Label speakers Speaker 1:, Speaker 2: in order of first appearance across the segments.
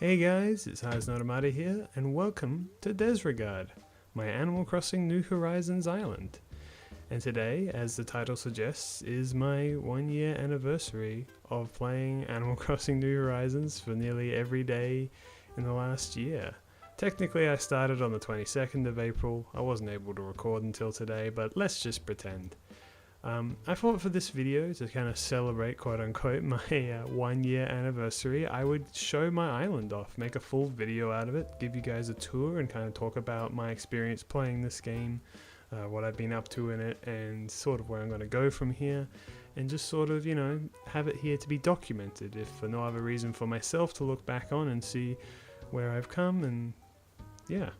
Speaker 1: Hey guys, it's Ihasnotomato here, and welcome to Desregard, my Animal Crossing New Horizons island. And today, as the title suggests, is my 1 year anniversary of playing Animal Crossing New Horizons for nearly every day in the last year. Technically I started on the 22nd of April, I wasn't able to record until today, but let's just pretend. I thought for this video, to kind of celebrate quote unquote my 1 year anniversary, I would show my island off, make a full video out of it, give you guys a tour and kind of talk about my experience playing this game, what I've been up to in it, and sort of where I'm going to go from here, and just sort of, you know, have it here to be documented, if for no other reason for myself to look back on and see where I've come, and yeah.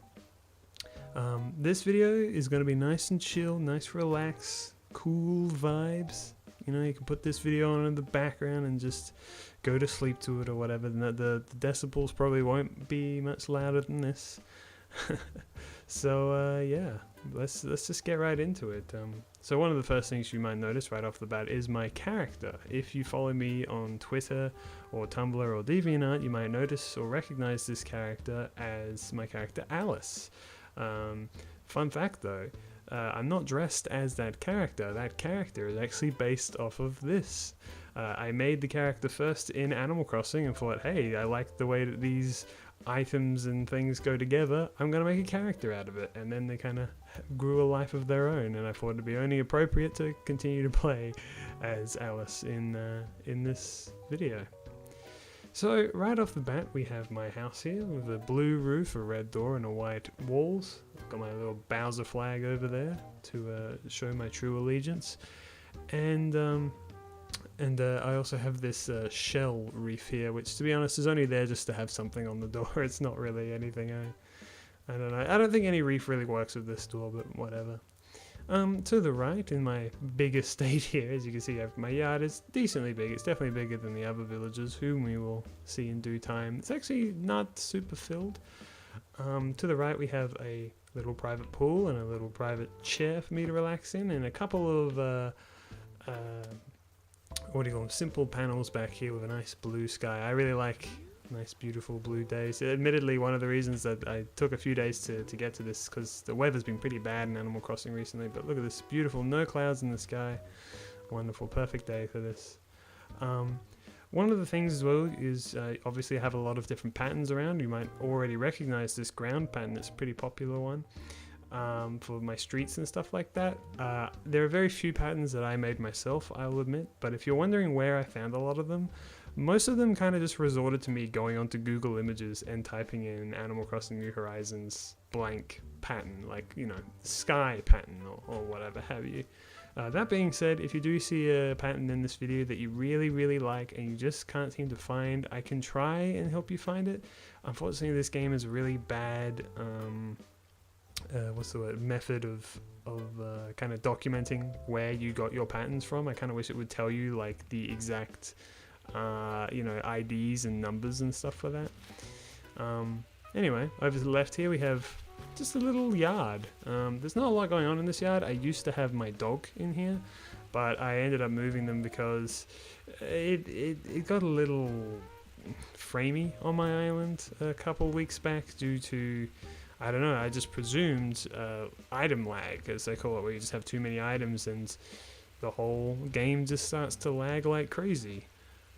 Speaker 1: This video is going to be nice and chill, nice relax, cool vibes. You know, you can put this video on in the background and just go to sleep to it or whatever. The decibels probably won't be much louder than this. So yeah, let's just get right into it. So one of the first things you might notice right off the bat is my character. If you follow me on Twitter or Tumblr or DeviantArt, you might notice or recognize this character as my character Alice. Fun fact though, I'm not dressed as that character. That character is actually based off of this. I made the character first in Animal Crossing and thought, hey, I like the way that these items and things go together. I'm going to make a character out of it. And then they kind of grew a life of their own, and I thought it'd be only appropriate to continue to play as Alice in this video. So right off the bat, we have my house here with a blue roof, a red door, and a white walls. I've got my little Bowser flag over there to show my true allegiance, and I also have this shell reef here, which, to be honest, is only there just to have something on the door. It's not really anything. I don't know. I don't think any reef really works with this door, but whatever. To the right, in my big estate here, as you can see, my yard is decently big. It's definitely bigger than the other villagers, whom we will see in due time. It's actually not super filled. To the right, we have a little private pool and a little private chair for me to relax in, and a couple of what do you call them, simple panels back here with a nice blue sky. I really like nice beautiful blue days. Admittedly, one of the reasons that I took a few days to get to this, because the weather's been pretty bad in Animal Crossing recently, but look at this beautiful, no clouds in the sky. Wonderful, perfect day for this. One of the things as well is obviously I have a lot of different patterns around. You might already recognize this ground pattern. It's a pretty popular one for my streets and stuff like that. There are very few patterns that I made myself, I'll admit, but if you're wondering where I found a lot of them, most of them kind of just resorted to me going onto Google Images and typing in Animal Crossing New Horizons blank pattern, like, you know, sky pattern or whatever have you. That being said, if you do see a pattern in this video that you really, really like and you just can't seem to find, I can try and help you find it. Unfortunately, this game is a really bad, method of kind of documenting where you got your patterns from. I kind of wish it would tell you like the exact IDs and numbers and stuff for that. Anyway, over to the left here we have just a little yard. There's not a lot going on in this yard. I used to have my dog in here, but I ended up moving them because it got a little framey on my island a couple weeks back due to, I don't know, I just presumed item lag, as they call it, where you just have too many items and the whole game just starts to lag like crazy.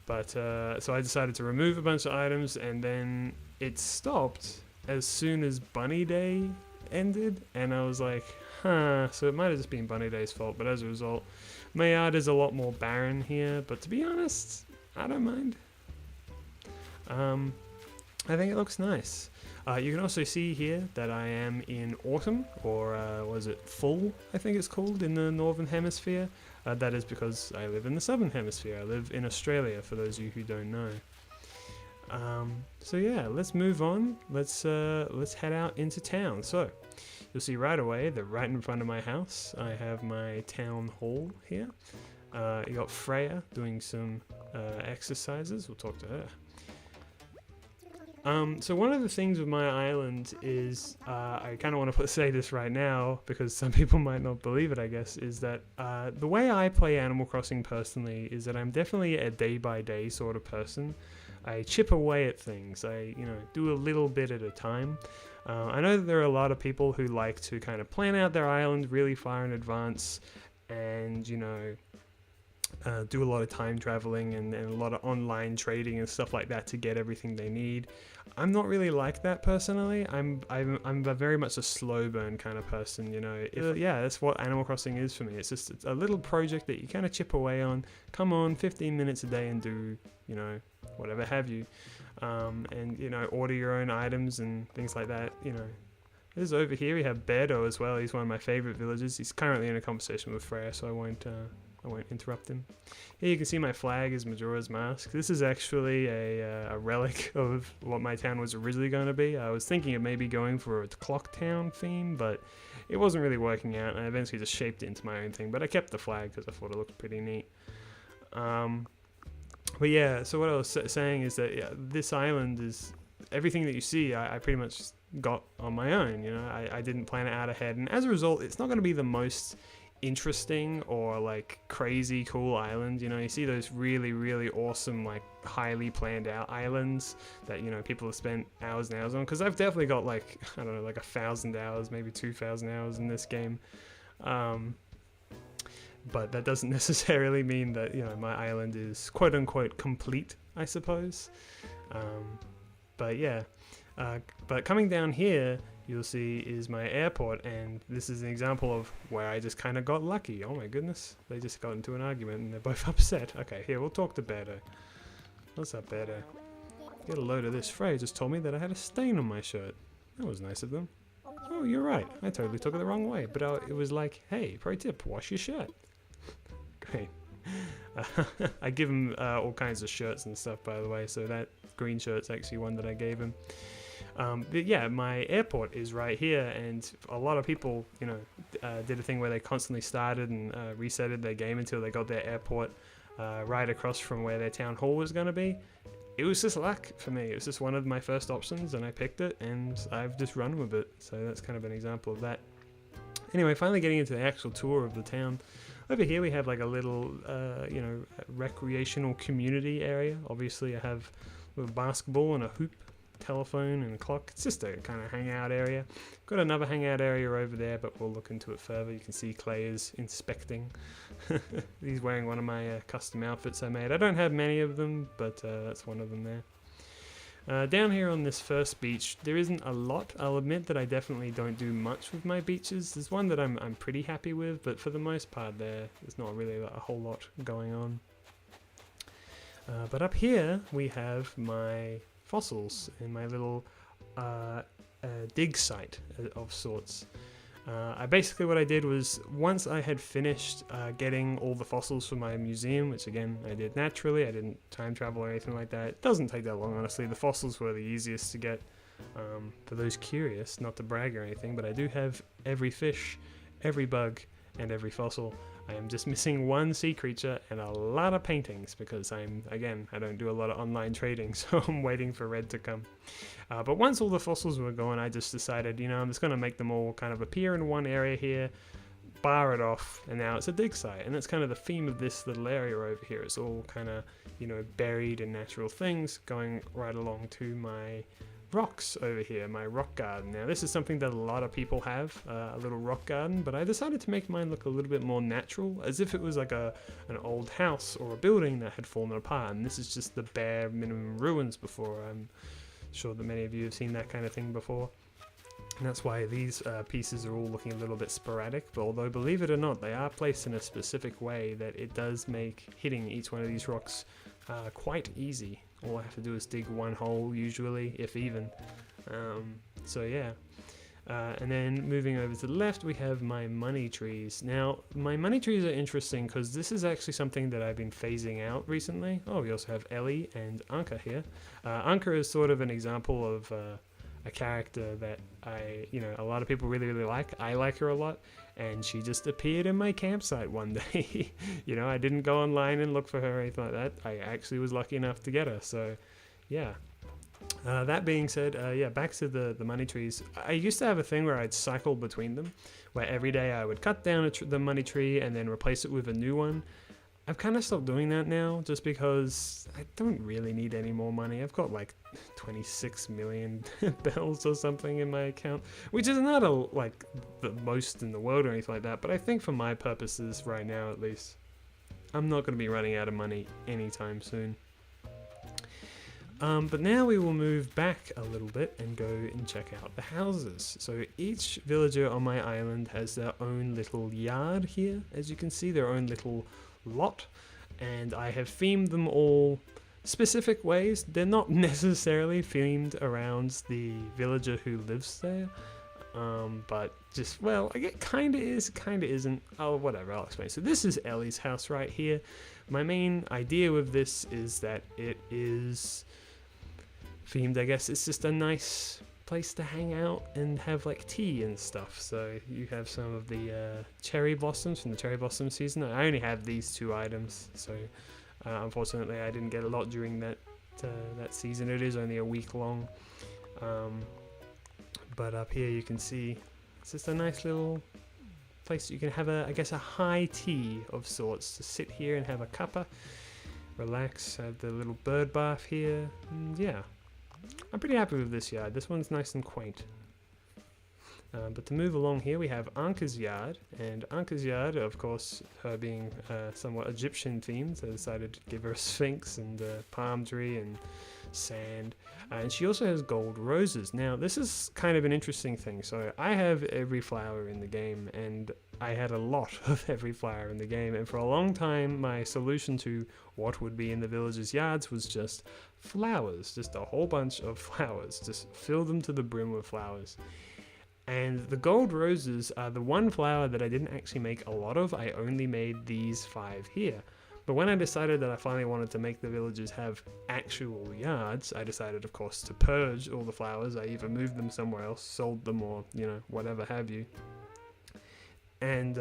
Speaker 1: But so I decided to remove a bunch of items, and then it stopped as soon as Bunny Day ended, and I was like, so it might have just been Bunny Day's fault, but as a result, my yard is a lot more barren here, but to be honest, I don't mind. I think it looks nice. You can also see here that I am in autumn, or was it fall, I think it's called, in the Northern Hemisphere. That is because I live in the Southern Hemisphere. I live in Australia, for those of you who don't know. So yeah, let's move on. Let's head out into town. So you'll see right away that right in front of my house, I have my town hall here. You got Freya doing some exercises. We'll talk to her. So one of the things with my island is, I kind of want to say this right now because some people might not believe it, I guess, is that the way I play Animal Crossing personally is that I'm definitely a day-by-day sort of person. I chip away at things. I, do a little bit at a time. I know that there are a lot of people who like to kind of plan out their island really far in advance and, do a lot of time traveling and a lot of online trading and stuff like that to get everything they need. I'm not really like that personally. I'm very much a slow burn kind of person, that's what Animal Crossing is for me. It's just a little project that you kind of chip away on. Come on, 15 minutes a day and do, whatever have you. And order your own items and things like that. This is over here we have Beardo as well. He's one of my favorite villagers. He's currently in a conversation with Freya, so I won't interrupt him. Here you can see my flag is Majora's Mask. This is actually a relic of what my town was originally going to be. I was thinking of maybe going for a clock town theme, but it wasn't really working out, and I eventually just shaped it into my own thing. But I kept the flag because I thought it looked pretty neat. But yeah, so what I was saying is that this island is everything that you see. I pretty much got on my own. I didn't plan it out ahead, and as a result, it's not going to be the most interesting or like crazy cool island. You see those really, really awesome, like highly planned out islands that people have spent hours and hours on, because I've definitely got like 1,000 hours, maybe 2,000 hours in this game, but that doesn't necessarily mean that my island is quote unquote complete, I suppose. But yeah, but coming down here you'll see is my airport, and this is an example of where I just kind of got lucky. Oh my goodness, they just got into an argument and they're both upset. Okay, here, we'll talk to Beardo. What's up, Beardo? Get a load of this. Freya just told me that I had a stain on my shirt. That was nice of them. Oh, you're right, I totally took it the wrong way, but it was like, hey, pro tip, wash your shirt. Great. I give him all kinds of shirts and stuff, by the way, so that green shirt's actually one that I gave him. But yeah, my airport is right here, and a lot of people, did a thing where they constantly started and resetted their game until they got their airport right across from where their town hall was going to be. It was just luck for me. It was just one of my first options, and I picked it, and I've just run with it. So that's kind of an example of that. Anyway, finally getting into the actual tour of the town. Over here we have like a little, recreational community area. Obviously I have a little basketball and a hoop, telephone and a clock. It's just a kind of hangout area. Got another hangout area over there, but we'll look into it further. You can see Clay is inspecting. He's wearing one of my custom outfits I made. I don't have many of them, but that's one of them there. Down here on this first beach, there isn't a lot. I'll admit that I definitely don't do much with my beaches. There's one that I'm pretty happy with, but for the most part there's not really a whole lot going on. But up here we have my fossils in my little dig site of sorts. Basically what I did was, once I had finished getting all the fossils for my museum, which again I did naturally, I didn't time travel or anything like that. It doesn't take that long, honestly. The fossils were the easiest to get. For those curious, not to brag or anything, but I do have every fish, every bug, and every fossil. I am just missing one sea creature and a lot of paintings, because I don't do a lot of online trading, so I'm waiting for Red to come. But once all the fossils were gone, I just decided, I'm just going to make them all kind of appear in one area here, bar it off, and now it's a dig site. And that's kind of the theme of this little area over here. It's all kind of, buried in natural things, going right along to my rocks over here, my rock garden. Now this is something that a lot of people have, a little rock garden, but I decided to make mine look a little bit more natural, as if it was like an old house or a building that had fallen apart, and this is just the bare minimum ruins before. I'm sure that many of you have seen that kind of thing before, and that's why these pieces are all looking a little bit sporadic, but although, believe it or not, they are placed in a specific way that it does make hitting each one of these rocks quite easy. All I have to do is dig one hole, usually, if even. So yeah. And then moving over to the left, we have my money trees. Now, my money trees are interesting because this is actually something that I've been phasing out recently. Oh, we also have Ellie and Anka here. Anka is sort of an example of a character that a lot of people really, really like. I like her a lot, and she just appeared in my campsite one day. I didn't go online and look for her or anything like that. I actually was lucky enough to get her, so yeah. That being said, back to the money trees. I used to have a thing where I'd cycle between them, where every day I would cut down the money tree and then replace it with a new one. I've kind of stopped doing that now just because I don't really need any more money. I've got like 26 million bells or something in my account, which is not like the most in the world or anything like that, but I think for my purposes right now at least, I'm not going to be running out of money anytime soon. But now we will move back a little bit and go and check out the houses. So each villager on my island has their own little yard here, as you can see, their own little lot, and I have themed them all specific ways. They're not necessarily themed around the villager who lives there, but just, well, it kind of is, kind of isn't. Oh, whatever, I'll explain. So this is Ellie's house right here. My main idea with this is that it is themed, I guess. It's just a nice place to hang out and have like tea and stuff. So you have some of the cherry blossoms from the cherry blossom season. I only have these 2 items, so unfortunately I didn't get a lot during that season. It is only a week long, but up here you can see it's just a nice little place you can have I guess a high tea of sorts, to sit here and have a cuppa, relax, have the little bird bath here, and yeah, I'm pretty happy with this yard. This one's nice and quaint. But to move along here, we have Anka's yard, and Anka's yard, of course, her being somewhat Egyptian themed, I decided to give her a sphinx and a palm tree and sand, and she also has gold roses. Now this is kind of an interesting thing. So I have every flower in the game, and I had a lot of every flower in the game, and for a long time my solution to what would be in the villagers' yards was just flowers, just a whole bunch of flowers, just fill them to the brim with flowers. And the gold roses are the one flower that I didn't actually make a lot of. I only made these 5 here. But when I decided that I finally wanted to make the villagers have actual yards, I decided, of course, to purge all the flowers. I either moved them somewhere else, sold them, or, you know, whatever have you. And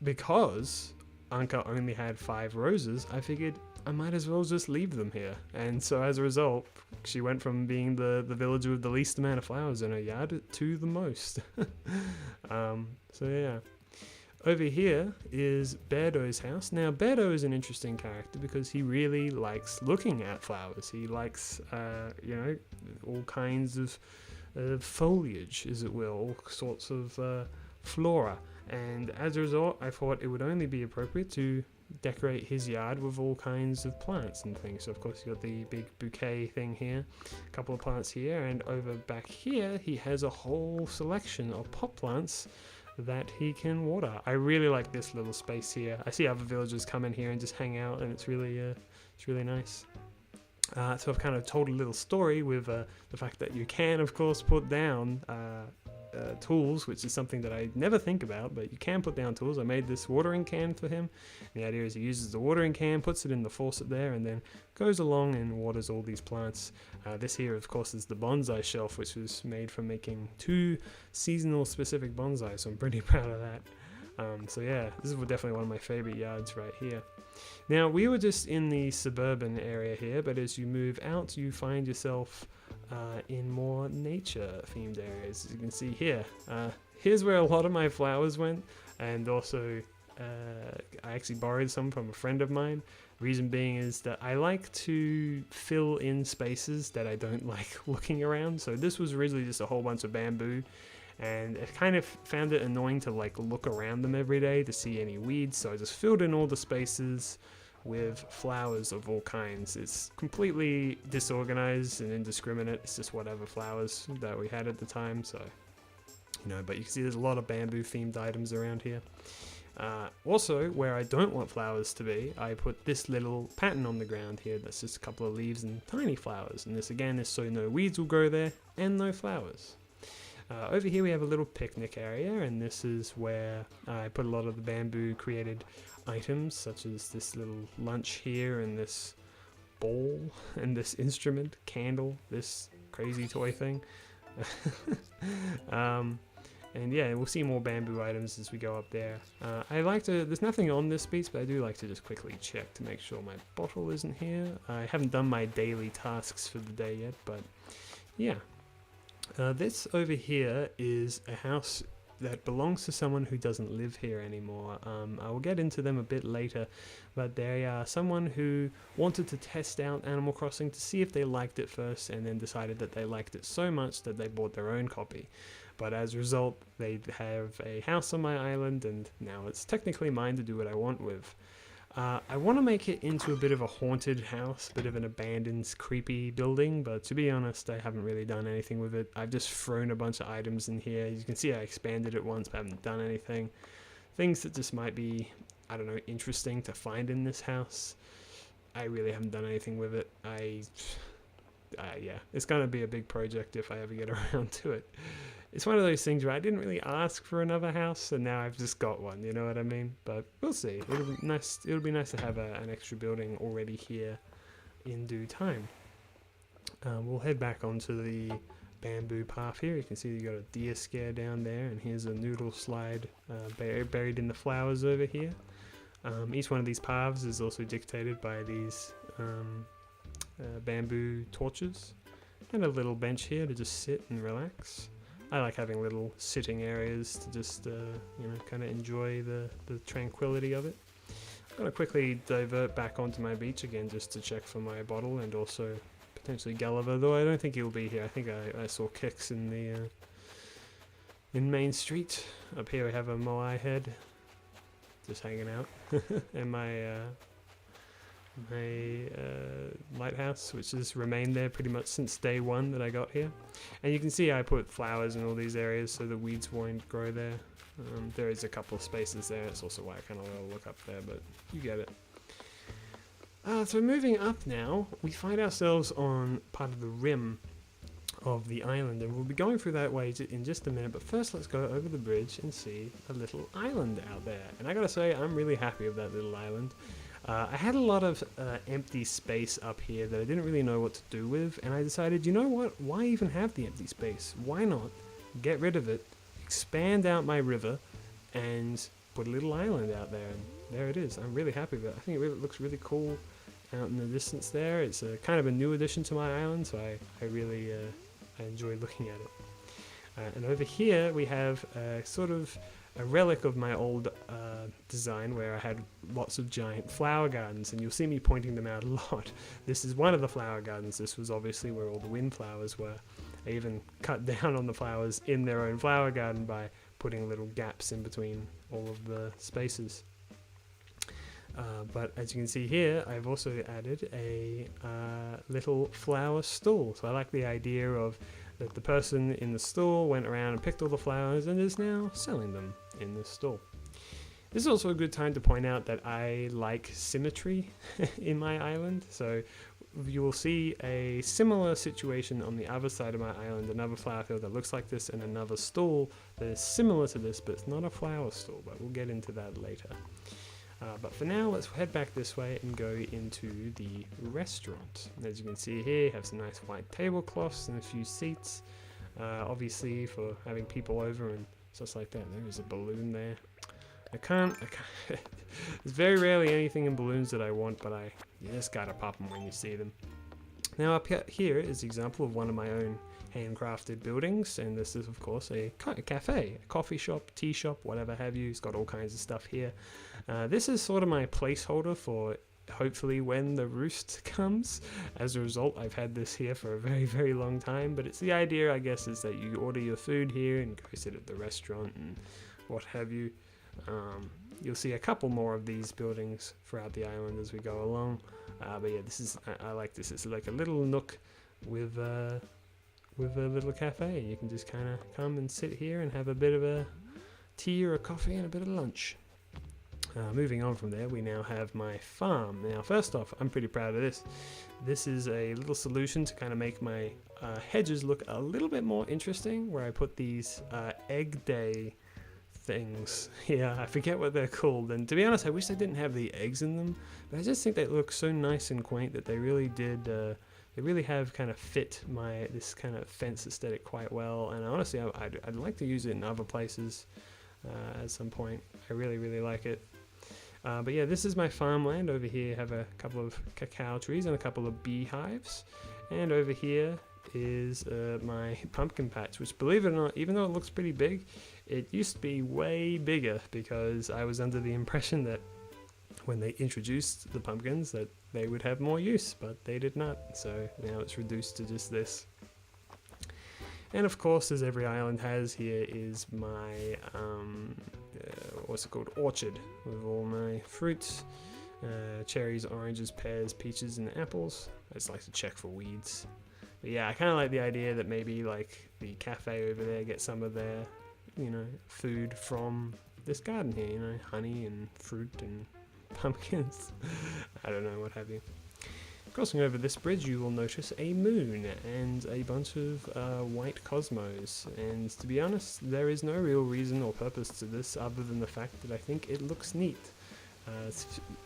Speaker 1: because Anka only had 5 roses, I figured I might as well just leave them here. And so as a result, she went from being the villager with the least amount of flowers in her yard to the most. So yeah. Over here is Beardo's house. Now Beardo is an interesting character because he really likes looking at flowers. He likes, you know, all kinds of foliage, as it will, all sorts of flora. And as a result, I thought it would only be appropriate to decorate his yard with all kinds of plants and things. So of course you got the big bouquet thing here, a couple of plants here, and over back here he has a whole selection of pot plants that he can water. I really like this little space here. I see other villagers come in here and just hang out, and it's really nice. So I've kind of told a little story with the fact that you can, of course, put down tools, which is something that I never think about, but you can put down tools. I made this watering can for him. And the idea is he uses the watering can, puts it in the faucet there, and then goes along and waters all these plants. This here, of course, is the bonsai shelf, which was made for making 2 seasonal specific bonsai, so I'm pretty proud of that. So yeah, this is definitely one of my favorite yards right here. Now, we were just in the suburban area here, but as you move out, you find yourself in more nature-themed areas. As you can see here, here's where a lot of my flowers went, and also I actually borrowed some from a friend of mine. Reason being is that I like to fill in spaces that I don't like looking around. So this was originally just a whole bunch of bamboo, and I kind of found it annoying to like look around them every day to see any weeds, so I just filled in all the spaces with flowers of all kinds. It's completely disorganized and indiscriminate. It's just whatever flowers that we had at the time, so you know, but you can see there's a lot of bamboo themed items around here. Also, where I don't want flowers to be, I put this little pattern on the ground here that's just a couple of leaves and tiny flowers, and this again is so no weeds will grow there and no flowers. Over here we have a little picnic area, and this is where I put a lot of the bamboo created items, such as this little lunch here, and this bowl, and this instrument, candle, this crazy toy thing. And yeah, we'll see more bamboo items as we go up there. I like to, there's nothing on this piece, but I do like to just quickly check to make sure my bottle isn't here. I haven't done my daily tasks for the day yet, but yeah. This over here is a house that belongs to someone who doesn't live here anymore. I will get into them a bit later, but they are someone who wanted to test out Animal Crossing to see if they liked it first, and then decided that they liked it so much that they bought their own copy. But as a result, they have a house on my island, and now it's technically mine to do what I want with. I want to make it into a bit of a haunted house, a bit of an abandoned, creepy building, but to be honest, I haven't really done anything with it. I've just thrown a bunch of items in here. You can see I expanded it once, but I haven't done anything. Things that just might be, I don't know, interesting to find in this house. I really haven't done anything with it. Yeah, it's going to be a big project if I ever get around to it. It's one of those things where I didn't really ask for another house, and now I've just got one, you know what I mean? But we'll see. It'll be nice to have an extra building already here in due time. We'll head back onto the bamboo path here. You can see you got a deer scare down there, and here's a noodle slide buried in the flowers over here. Each one of these paths is also dictated by these bamboo torches, and a little bench here to just sit and relax. I like having little sitting areas to just, kind of enjoy the tranquility of it. I'm going to quickly divert back onto my beach again just to check for my bottle, and also potentially Gulliver, though I don't think he'll be here. I think I saw Kix in the in Main Street. Up here we have a moai head just hanging out, and my lighthouse, which has remained there pretty much since day one that I got here. And you can see I put flowers in all these areas so the weeds won't grow there. There is a couple of spaces there. That's also why I kind of want to look up there, but you get it. So moving up now, we find ourselves on part of the rim of the island, and we'll be going through that way in just a minute, but first let's go over the bridge and see a little island out there. And I gotta say, I'm really happy with that little island. I had a lot of empty space up here that I didn't really know what to do with, and I decided, you know what, why even have the empty space? Why not get rid of it, expand out my river, and put a little island out there, and there it is. I'm really happy with it. I think it looks really cool out in the distance there. It's a kind of a new addition to my island, so I really I enjoy looking at it. And over here we have sort of a relic of my old design where I had lots of giant flower gardens, and you'll see me pointing them out a lot. This is one of the flower gardens. This was obviously where all the windflowers were. I even cut down on the flowers in their own flower garden by putting little gaps in between all of the spaces. But as you can see here, I've also added a little flower stall. So I like the idea of that the person in the stall went around and picked all the flowers and is now selling them in this stall. This is also a good time to point out that I like symmetry in my island. So you will see a similar situation on the other side of my island, another flower field that looks like this, and another stall that is similar to this, but it's not a flower stall, but we'll get into that later. But for now, let's head back this way and go into the restaurant. As you can see here, you have some nice white tablecloths and a few seats, obviously for having people over and stuff like that. There's a balloon there. I can't there's very rarely anything in balloons that I want, but you just gotta pop them when you see them. Now up here is an example of one of my own handcrafted buildings, and this is of course a cafe, a coffee shop, tea shop, whatever have you. It's got all kinds of stuff here. This is sort of my placeholder for hopefully when the roost comes. As a result, I've had this here for a very, very long time, but it's the idea, I guess, is that you order your food here and go sit at the restaurant and what have you. You'll see a couple more of these buildings throughout the island as we go along, but yeah, I like this. It's like a little nook with a little cafe. You can just kind of come and sit here and have a bit of a tea or a coffee and a bit of lunch. Moving on from there, we now have my farm. Now, first off, I'm pretty proud of this. This is a little solution to kind of make my hedges look a little bit more interesting, where I put these egg day things here. I forget what they're called, and to be honest, I wish they didn't have the eggs in them, but I just think they look so nice and quaint that they really did. They really have kind of fit this kind of fence aesthetic quite well, and honestly, I'd like to use it in other places at some point. I really, really like it. But yeah, this is my farmland. Over here I have a couple of cacao trees and a couple of beehives. And over here is my pumpkin patch, which, believe it or not, even though it looks pretty big, it used to be way bigger because I was under the impression that when they introduced the pumpkins that they would have more use, but they did not. So now it's reduced to just this. And of course, as every island has, here is my what's it called, orchard, with all my fruits, cherries, oranges, pears, peaches, and apples. I just like to check for weeds. But yeah, I kind of like the idea that maybe like the cafe over there gets some of their, you know, food from this garden here, you know, honey and fruit and pumpkins. I don't know, what have you. Crossing over this bridge, you will notice a moon and a bunch of white cosmos, and to be honest, there is no real reason or purpose to this other than the fact that I think it looks neat.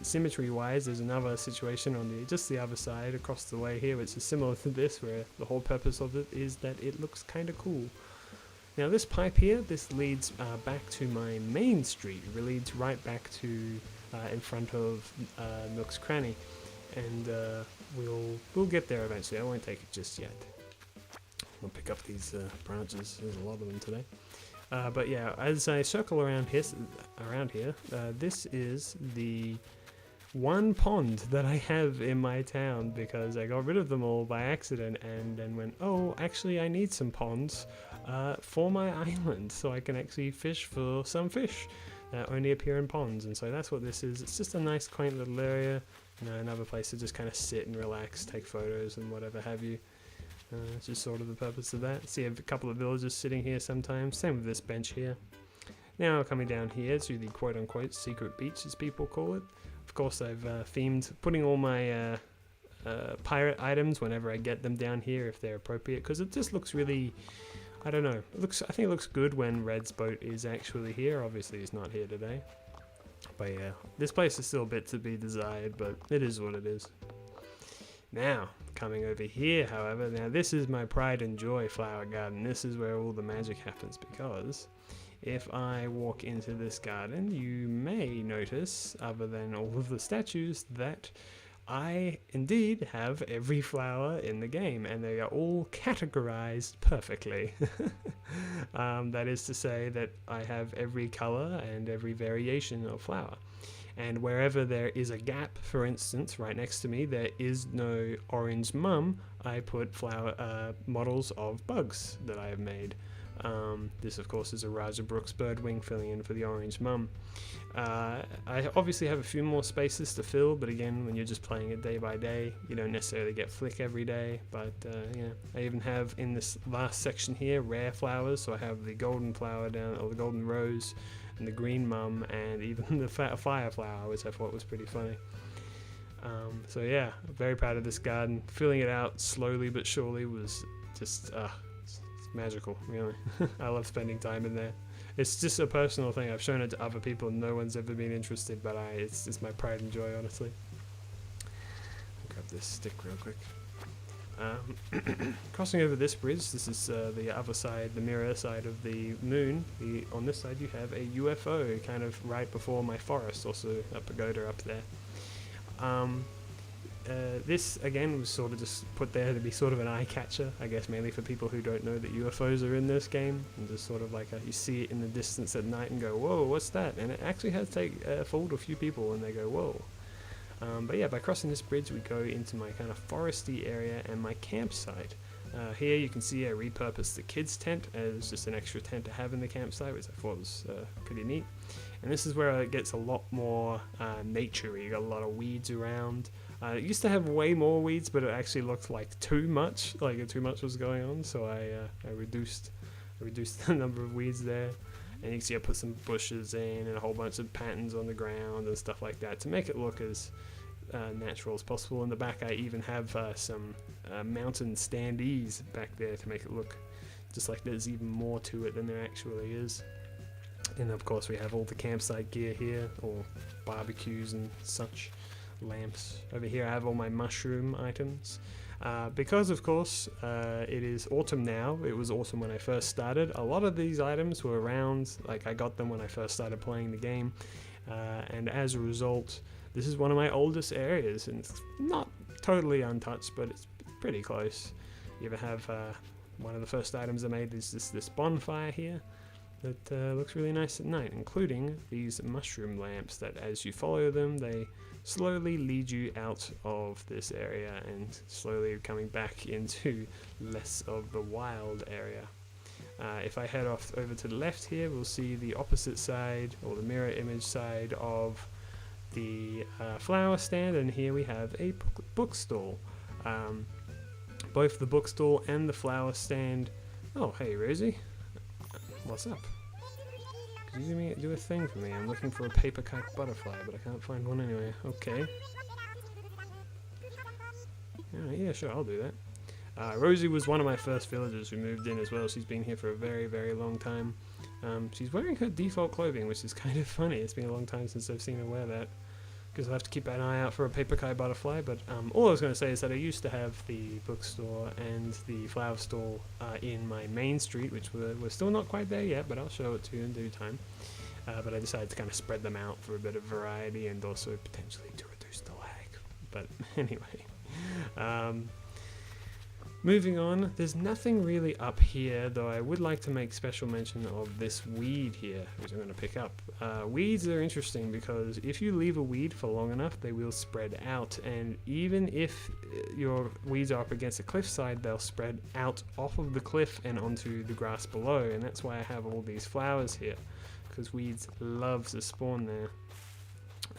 Speaker 1: Symmetry wise, there's another situation on just the other side across the way here, which is similar to this, where the whole purpose of it is that it looks kind of cool. Now this pipe here, this leads back to my main street. It leads right back to in front of Nook's Cranny, and we'll get there eventually. I won't take it just yet. I'll pick up these branches. There's a lot of them today. But yeah, as I circle around here, this is the one pond that I have in my town because I got rid of them all by accident and then went, oh, actually I need some ponds for my island so I can actually fish for some fish that only appear in ponds. And so that's what this is. It's just a nice quaint little area, you know, another place to just kind of sit and relax, take photos and whatever have you. It's just sort of the purpose of that. See a couple of villagers sitting here sometimes. Same with this bench here. Now coming down here to the quote-unquote secret beach, as people call it. Of course, I've themed putting all my pirate items whenever I get them down here, if they're appropriate, because it just looks really, I don't know. I think it looks good when Red's boat is actually here. Obviously, he's not here today. But yeah, this place is still a bit to be desired, but it is what it is. Now, coming over here, however, now this is my pride and joy flower garden. This is where all the magic happens, because if I walk into this garden, you may notice, other than all of the statues, that I indeed have every flower in the game, and they are all categorized perfectly. That is to say that I have every color and every variation of flower. And wherever there is a gap, for instance, right next to me, there is no orange mum, I put flower models of bugs that I have made. This, of course, is a Raja Brooks birdwing filling in for the orange mum. I obviously have a few more spaces to fill, but again, when you're just playing it day by day, you don't necessarily get flick every day. But yeah, I even have in this last section here rare flowers, so I have the golden flower down, or the golden rose, and the green mum, and even the fire flower, which I thought was pretty funny. So yeah, very proud of this garden. Filling it out slowly but surely was just it's magical, really. I love spending time in there. It's just a personal thing. I've shown it to other people and no one's ever been interested, but it's my pride and joy, honestly. I'll grab this stick real quick. Crossing over this bridge, this is the other side, the mirror side of the moon. On this side you have a UFO kind of right before my forest, also a pagoda up there. This again was sort of just put there to be sort of an eye catcher, I guess mainly for people who don't know that UFOs are in this game, and just sort of like you see it in the distance at night and go, whoa, what's that? And it actually has fooled a few people and they go, whoa. But yeah, by crossing this bridge we go into my kind of foresty area and my campsite. Here you can see I repurposed the kids tent as just an extra tent to have in the campsite, which I thought was pretty neat. And this is where it gets a lot more nature-y. You got a lot of weeds around. It used to have way more weeds, but it actually looked like too much was going on, so I reduced the number of weeds there. And you can see I put some bushes in and a whole bunch of patterns on the ground and stuff like that to make it look as natural as possible. In the back I even have some mountain standees back there to make it look just like there's even more to it than there actually is. And of course we have all the campsite gear here, or barbecues and such, lamps. Over here I have all my mushroom items. Because of course it is autumn now, it was autumn when I first started, a lot of these items were around, like I got them when I first started playing the game, and as a result this is one of my oldest areas, and it's not totally untouched but it's pretty close. you ever have one of the first items I made is this bonfire here that looks really nice at night, including these mushroom lamps that as you follow them, they slowly lead you out of this area and slowly coming back into less of the wild area. If I head off over to the left here, we'll see the opposite side, or the mirror image side of the flower stand, and here we have a bookstall. Both the bookstall and the flower stand. Oh, hey Rosie, what's up? Could you do a thing for me? I'm looking for a paper kite butterfly, but I can't find one anyway. Okay. Yeah, sure, I'll do that. Rosie was one of my first villagers who moved in as well. She's been here for a very, very long time. She's wearing her default clothing, which is kind of funny. It's been a long time since I've seen her wear that, because I'll have to keep an eye out for a paper kite butterfly. But all I was going to say is that I used to have the bookstore and the flower stall in my main street, which we're still not quite there yet, but I'll show it to you in due time. But I decided to kind of spread them out for a bit of variety and also potentially to reduce the lag. But anyway, moving on, there's nothing really up here, though I would like to make special mention of this weed here, which I'm going to pick up. Weeds are interesting because if you leave a weed for long enough, they will spread out, and even if your weeds are up against a cliffside, they'll spread out off of the cliff and onto the grass below, and that's why I have all these flowers here, because weeds love to spawn there.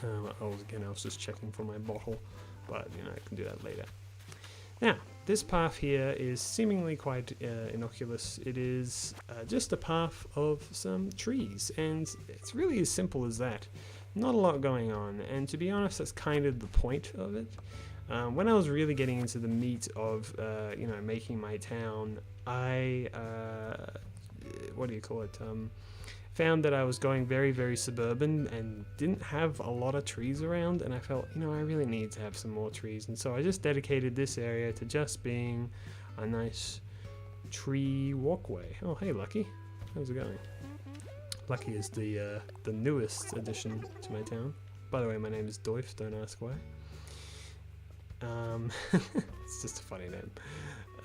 Speaker 1: I was just checking for my bottle, but I can do that later. Now, this path here is seemingly quite innocuous. It is just a path of some trees, and it's really as simple as that. Not a lot going on, and to be honest, that's kind of the point of it. When I was really getting into the meat of, making my town, I, found that I was going very, very suburban and didn't have a lot of trees around, and I felt, I really need to have some more trees, and so I just dedicated this area to just being a nice tree walkway. Oh, hey Lucky, how's it going? Lucky is the newest addition to my town. By the way, my name is Doif, don't ask why. It's just a funny name.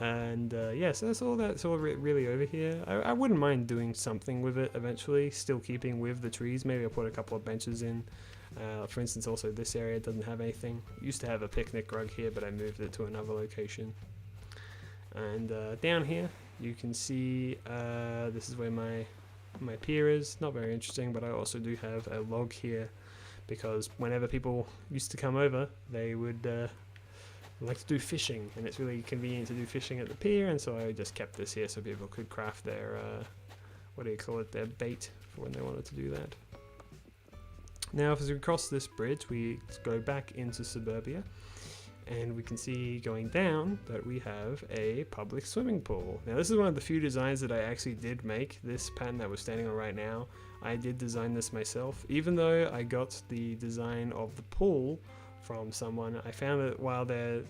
Speaker 1: And so that's all really over here. I wouldn't mind doing something with it eventually, still keeping with the trees. Maybe I'll put a couple of benches in. For instance, also this area doesn't have anything. Used to have a picnic rug here, but I moved it to another location. And down here you can see this is where my pier is. Not very interesting, but I also do have a log here because whenever people used to come over, they would like to do fishing, and it's really convenient to do fishing at the pier, and so I just kept this here so people could craft their their bait for when they wanted to do that. Now as we cross this bridge, we go back into suburbia, and we can see going down that we have a public swimming pool. Now this is one of the few designs that I actually did make. This pattern that we're standing on right now, I did design this myself. Even though I got the design of the pool from someone, I found that while their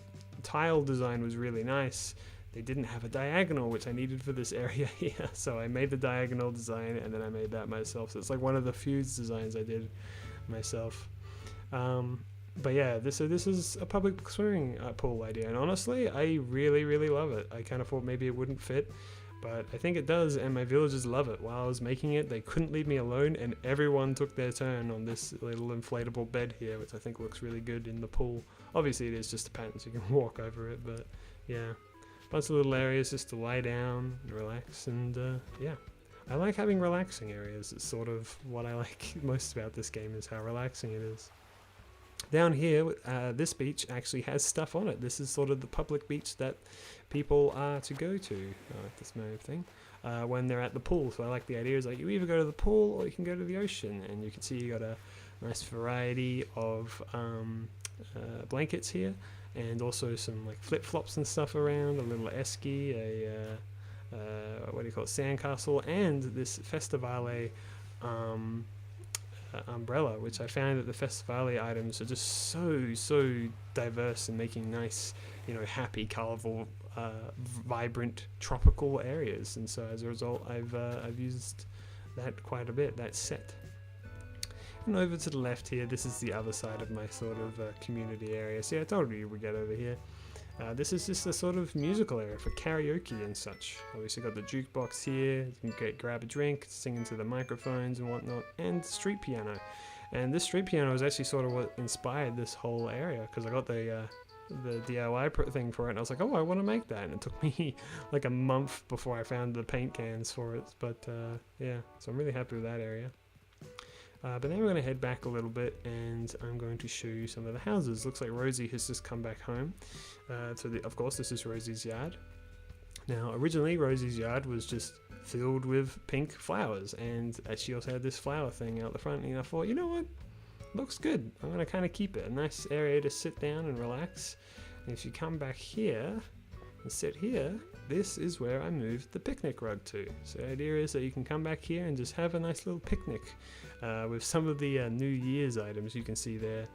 Speaker 1: tile design was really nice, they didn't have a diagonal, which I needed for this area here. So I made the diagonal design, and then I made that myself. So it's like one of the few designs I did myself. But yeah, this is a public swimming pool idea, and honestly, I really, really love it. I kind of thought maybe it wouldn't fit, but I think it does, and my villagers love it. While I was making it, they couldn't leave me alone, and everyone took their turn on this little inflatable bed here, which I think looks really good in the pool. Obviously, it is just a pattern, so you can walk over it, but yeah. Bunch of little areas just to lie down and relax, and yeah. I like having relaxing areas. It's sort of what I like most about this game, is how relaxing it is. Down here, this beach actually has stuff on it. This is sort of the public beach that people are to go to, this move thing, when they're at the pool. So I like the idea is like you either go to the pool or you can go to the ocean, and you can see you got a nice variety of blankets here, and also some like flip-flops and stuff around, a little esky, sandcastle, and this Festivale umbrella, which I found that the Festivale items are just so diverse and making nice, happy, colorful, vibrant tropical areas, and so as a result I've used that quite a bit, that set. And over to the left here, this is the other side of my sort of community area. See, I told you we get over here. This is just a sort of musical area for karaoke and such. Obviously got the jukebox here, you can grab a drink, sing into the microphones and whatnot, and street piano. And this street piano is actually sort of what inspired this whole area, because I got the DIY thing for it, and I was like, oh, I want to make that, and it took me like a month before I found the paint cans for it, but yeah, so I'm really happy with that area. But then we're going to head back a little bit, and I'm going to show you some of the houses. Looks like Rosie has just come back home. Of course, this is Rosie's yard. Now, originally, Rosie's yard was just filled with pink flowers, and she also had this flower thing out the front, and I thought, you know what? Looks good. I'm going to kind of keep it. A nice area to sit down and relax. And if you come back here and sit here, this is where I moved the picnic rug to. So the idea is that you can come back here and just have a nice little picnic with some of the New Year's items you can see there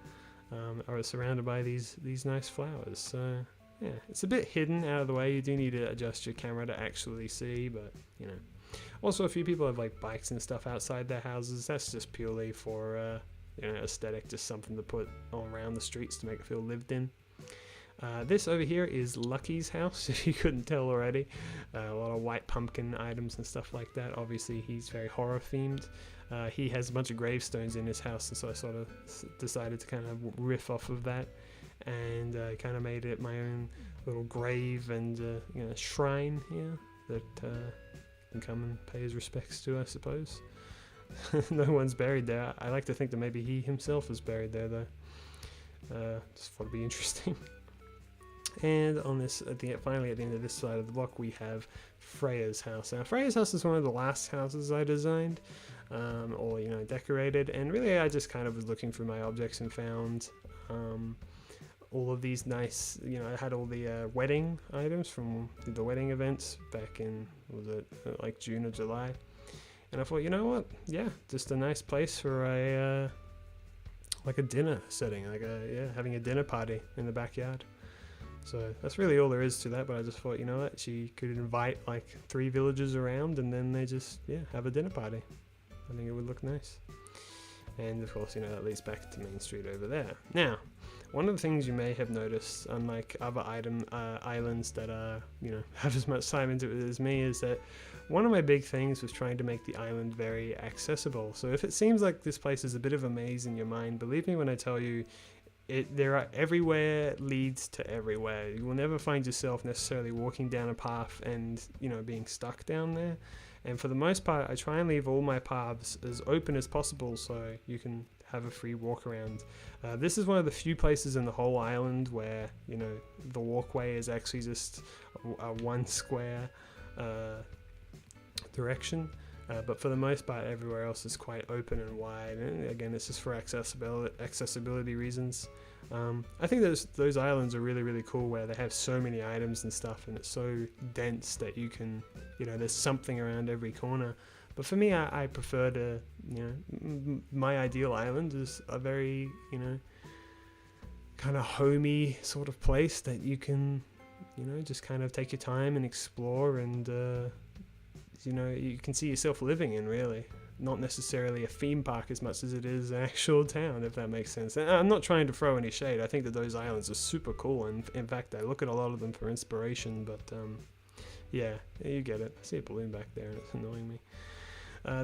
Speaker 1: are surrounded by these nice flowers. So yeah, it's a bit hidden out of the way. You do need to adjust your camera to actually see, but you know. Also, a few people have like bikes and stuff outside their houses. That's just purely for you know, aesthetic, just something to put all around the streets to make it feel lived in. This over here is Lucky's house, if you couldn't tell already. A lot of white pumpkin items and stuff like that. Obviously, he's very horror themed. He has a bunch of gravestones in his house, and so I sort of decided to kind of riff off of that, and kind of made it my own little grave and you know, shrine here that can come and pay his respects to, I suppose. No one's buried there. I like to think that maybe he himself is buried there, though. Just thought it'd be interesting. And on this, finally at the end of this side of the block, we have Freya's house. Now, Freya's house is one of the last houses I designed, or you know, decorated. And really, I just kind of was looking through my objects and found all of these nice. You know, I had all the wedding items from the wedding events back in, was it like June or July? And I thought, you know what? Yeah, just a nice place for a like a dinner setting, like having a dinner party in the backyard. So that's really all there is to that. But I just thought, you know what? She could invite like 3 villagers around, and then they just have a dinner party. I think it would look nice. And of course, you know, that leads back to Main Street over there. Now, one of the things you may have noticed, unlike other islands that you know, have as much time into it as me, is that one of my big things was trying to make the island very accessible. So if it seems like this place is a bit of a maze in your mind, believe me when I tell you, everywhere leads to everywhere. You will never find yourself necessarily walking down a path and, you know, being stuck down there. And for the most part, I try and leave all my paths as open as possible so you can have a free walk around. This is one of the few places in the whole island where, you know, the walkway is actually just a one square direction, but for the most part everywhere else is quite open and wide, and again, it's just for accessibility reasons. I think those islands are really, really cool where they have so many items and stuff, and it's so dense that you can, you know, there's something around every corner. But for me, I prefer to, you know, my ideal island is a very, you know, kind of homey sort of place that you can, you know, just kind of take your time and explore, and you know, you can see yourself living in, really. Not necessarily a theme park as much as it is an actual town, if that makes sense. And I'm not trying to throw any shade. I think that those islands are super cool, and in fact, I look at a lot of them for inspiration, but yeah, you get it. I see a balloon back there, and it's annoying me.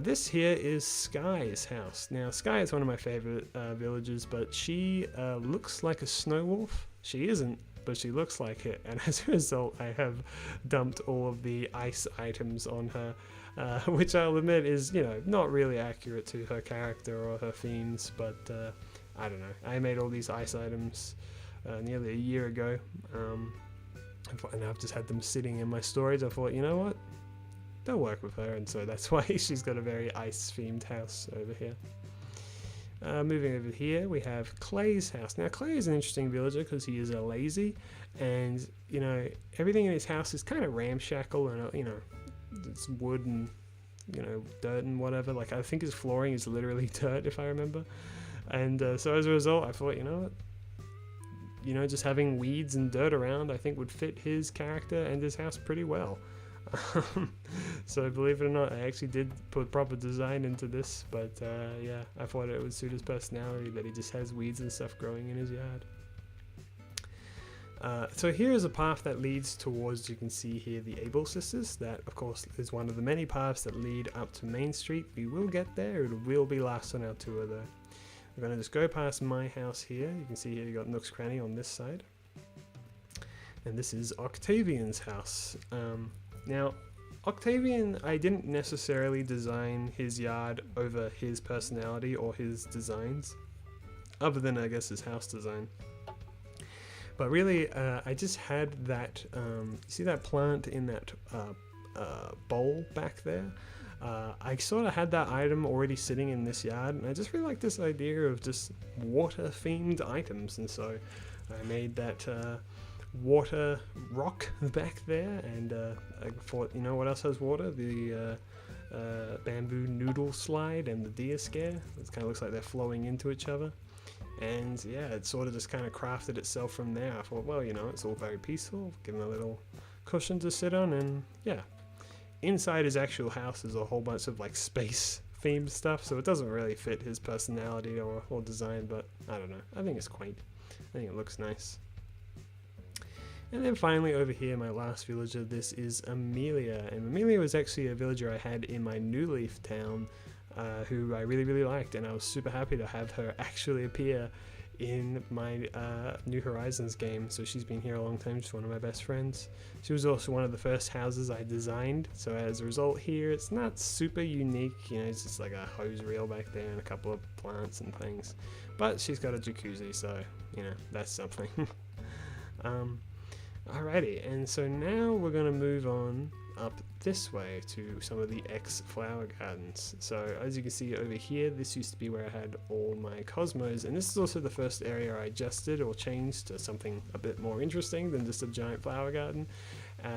Speaker 1: This here is Sky's house. Now, Sky is one of my favorite villagers, but she looks like a snow wolf. She isn't, but she looks like it, and as a result, I have dumped all of the ice items on her, which I'll admit is, you know, not really accurate to her character or her themes, but I don't know. I made all these ice items nearly a year ago, and I've just had them sitting in my storage. I thought, you know what? They'll work with her, and so that's why she's got a very ice-themed house over here. Moving over here, we have Clay's house. Now, Clay is an interesting villager because he is a lazy, and, you know, everything in his house is kind of ramshackle, and, you know, it's wood and, you know, dirt and whatever. Like, I think his flooring is literally dirt, if I remember. And so as a result, I thought, you know what? You know, just having weeds and dirt around, I think would fit his character and his house pretty well. So believe it or not, I actually did put proper design into this, but yeah, I thought it would suit his personality that he just has weeds and stuff growing in his yard. So here is a path that leads towards, you can see here, the Able Sisters. That, of course, is one of the many paths that lead up to Main Street. We will get there. It will be last on our tour, though. We're going to just go past my house here. You can see here you got Nook's Cranny on this side. And this is Octavian's house. Now, Octavian, I didn't necessarily design his yard over his personality or his designs, other than, I guess, his house design. But really, I just had that, you see that plant in that bowl back there? I sort of had that item already sitting in this yard, and I just really like this idea of just water-themed items, and so I made that water rock back there, and I thought, you know what else has water? The bamboo noodle slide and the deer scare. It kind of looks like they're flowing into each other. And yeah, it sort of just kind of crafted itself from there. I thought, well, you know, it's all very peaceful, give him a little cushion to sit on, and yeah. Inside his actual house is a whole bunch of like space themed stuff, so it doesn't really fit his personality or design, but I don't know, I think it's quaint. I think it looks nice. And then finally over here, my last villager, this is Amelia, and Amelia was actually a villager I had in my New Leaf town, who I really liked, and I was super happy to have her actually appear in my New Horizons game. So she's been here a long time, she's one of my best friends. She was also one of the first houses I designed, so as a result here, it's not super unique, you know, it's just like a hose reel back there and a couple of plants and things. But she's got a jacuzzi, so, you know, that's something. Alrighty, and so now we're going to move on up this way to some of the flower gardens. So as you can see over here, this used to be where I had all my cosmos, and this is also the first area I adjusted or changed to something a bit more interesting than just a giant flower garden.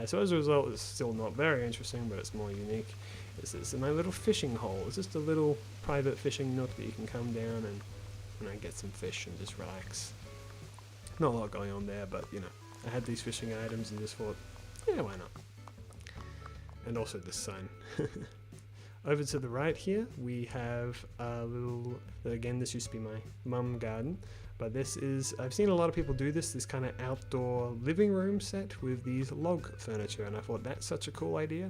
Speaker 1: So as a result, it's still not very interesting, but it's more unique. This is my little fishing hole. It's just a little private fishing nook that you can come down and get some fish and just relax. Not a lot going on there, but you know, I had these fishing items and just thought, yeah, why not? And also the sun. Over to the right here, we have a little, again, this used to be my mum garden, but this is, I've seen a lot of people do this kind of outdoor living room set with these log furniture, and I thought that's such a cool idea,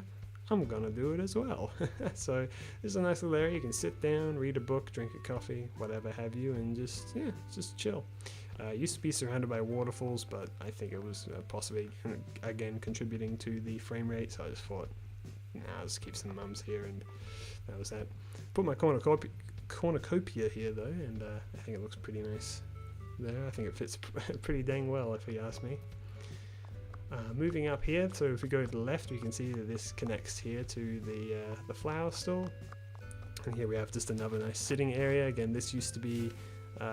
Speaker 1: I'm gonna do it as well. So this is a nice little area, you can sit down, read a book, drink a coffee, whatever have you, and just chill. Used to be surrounded by waterfalls, but I think it was possibly, again, contributing to the frame rate, so I just thought, nah, I'll just keep some mums here, and that was that. Put my cornucopia here, though, and I think it looks pretty nice there. I think it fits pretty dang well, if you ask me. Moving up here, so if we go to the left, we can see that this connects here to the flower store. And here we have just another nice sitting area. Again, this used to be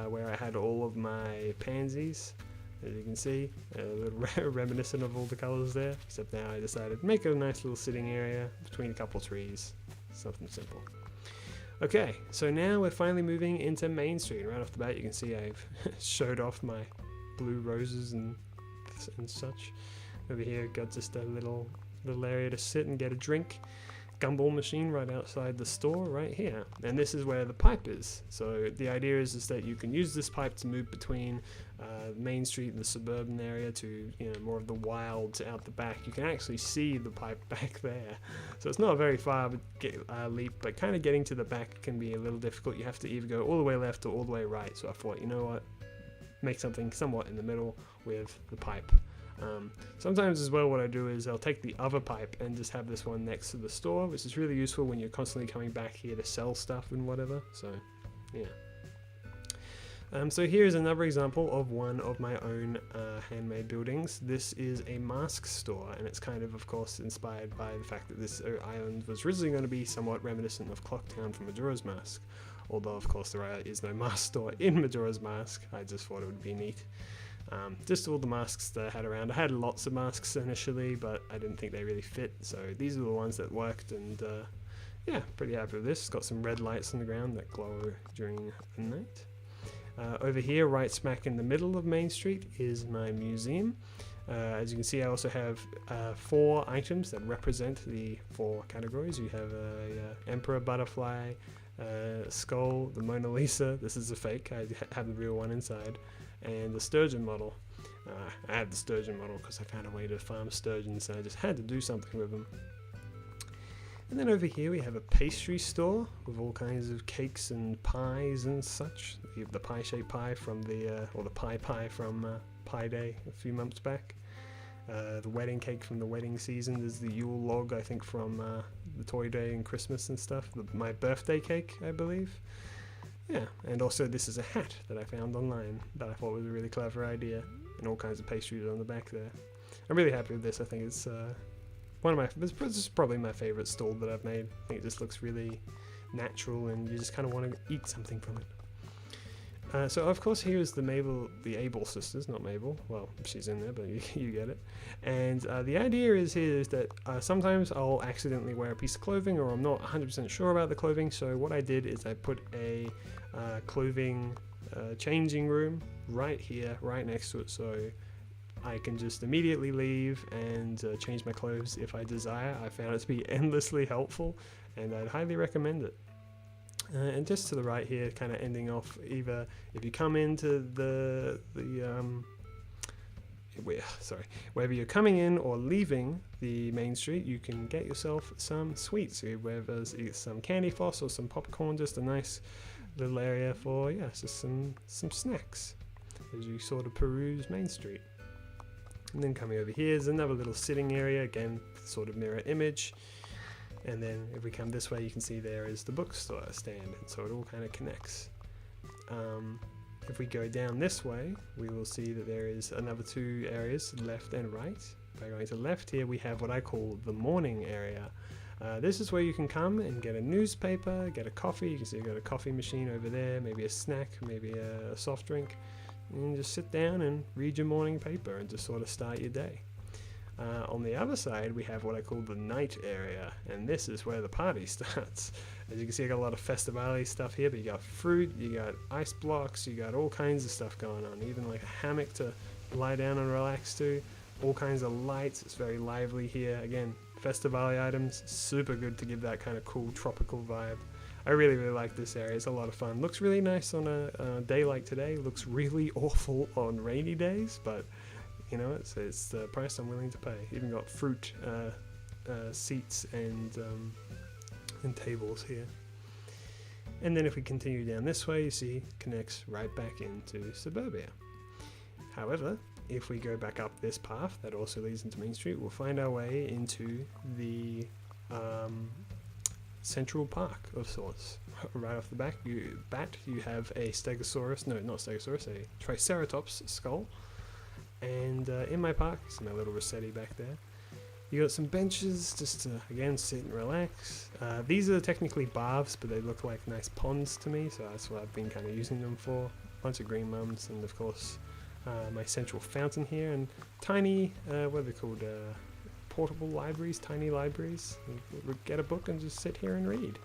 Speaker 1: where I had all of my pansies, as you can see, a little reminiscent of all the colours there, except now I decided to make it a nice little sitting area between a couple trees, something simple. Okay, so now we're finally moving into Main Street. Right off the bat you can see I've showed off my blue roses and such. Over here got just a little area to sit and get a drink. Gumball machine right outside the store right here, and this is where the pipe is. So the idea is that you can use this pipe to move between Main Street and the suburban area to, you know, more of the wilds out the back. You can actually see the pipe back there, so it's not a very far leap, but kind of getting to the back can be a little difficult. You have to either go all the way left or all the way right, so I thought, you know what, make something somewhat in the middle with the pipe. Sometimes as well what I do is I'll take the other pipe and just have this one next to the store, which is really useful when you're constantly coming back here to sell stuff and whatever, so yeah. So here's another example of one of my own handmade buildings. This is a mask store, and it's kind of course inspired by the fact that this island was originally going to be somewhat reminiscent of Clocktown from Majora's Mask, although of course there is no mask store in Majora's Mask. I just thought it would be neat. Just all the masks that I had around. I had lots of masks initially, but I didn't think they really fit, so these are the ones that worked, and yeah, pretty happy with this. It's got some red lights on the ground that glow during the night. Over here, right smack in the middle of Main Street, is my museum. As you can see, I also have 4 items that represent the 4 categories. You have a emperor butterfly, skull, the Mona Lisa, this is a fake, I have the real one inside, and the sturgeon model. I had the sturgeon model because I found a way to farm sturgeons, and I just had to do something with them. And then over here we have a pastry store with all kinds of cakes and pies and such. You have the pie-shaped pie from or the pie from Pie Day a few months back. The wedding cake from the wedding season. There's the Yule log, I think, from the Toy Day and Christmas and stuff. My birthday cake, I believe. Yeah, and also this is a hat that I found online that I thought was a really clever idea, and all kinds of pastries on the back there. I'm really happy with this. I think it's this is probably my favorite stall that I've made. I think it just looks really natural, and you just kind of want to eat something from it. So of course here is the Able sisters, not Mabel. Well, she's in there, but you get it. And the idea is that sometimes I'll accidentally wear a piece of clothing, or I'm not 100% sure about the clothing. So what I did is I put a clothing changing room right here, right next to it, so I can just immediately leave and change my clothes if I desire. I found it to be endlessly helpful, and I'd highly recommend it. And just to the right here, kind of ending off, either if you come into whether you're coming in or leaving the main street, you can get yourself some sweets, whether there's some candy floss or some popcorn, just a nice little area for, just some snacks as you sort of peruse Main Street. And then coming over here is another little sitting area, again, sort of mirror image. And then if we come this way, you can see there is the bookstore stand, and so it all kind of connects. If we go down this way, we will see that there is another two areas, left and right. By going to left here, we have what I call the morning area. This is where you can come and get a newspaper, get a coffee. You can see you've got a coffee machine over there, maybe a snack, maybe a soft drink. And just sit down and read your morning paper and just sort of start your day. On the other side, we have what I call the night area, and this is where the party starts. As you can see, I got a lot of Festivale stuff here, but you got fruit, you got ice blocks, you got all kinds of stuff going on, even like a hammock to lie down and relax to, all kinds of lights. It's very lively here. Again, Festivale items, super good to give that kind of cool tropical vibe. I really like this area. It's a lot of fun. Looks really nice on a day like today. Looks really awful on rainy days, but you know, it's the price I'm willing to pay. Even got fruit seats and tables here. And then if we continue down this way, you see connects right back into suburbia. However, if we go back up this path that also leads into Main Street, we'll find our way into the Central Park of sorts. Right off the back, you have a Stegosaurus, no, not Stegosaurus, a Triceratops skull. And in my park, see my little Rossetti back there. You got some benches just to, again, sit and relax. These are technically baths, but they look like nice ponds to me, so that's what I've been kind of using them for. A bunch of green mums, and of course, my central fountain here, and tiny, what are they called? Portable libraries, tiny libraries. You get a book and just sit here and read.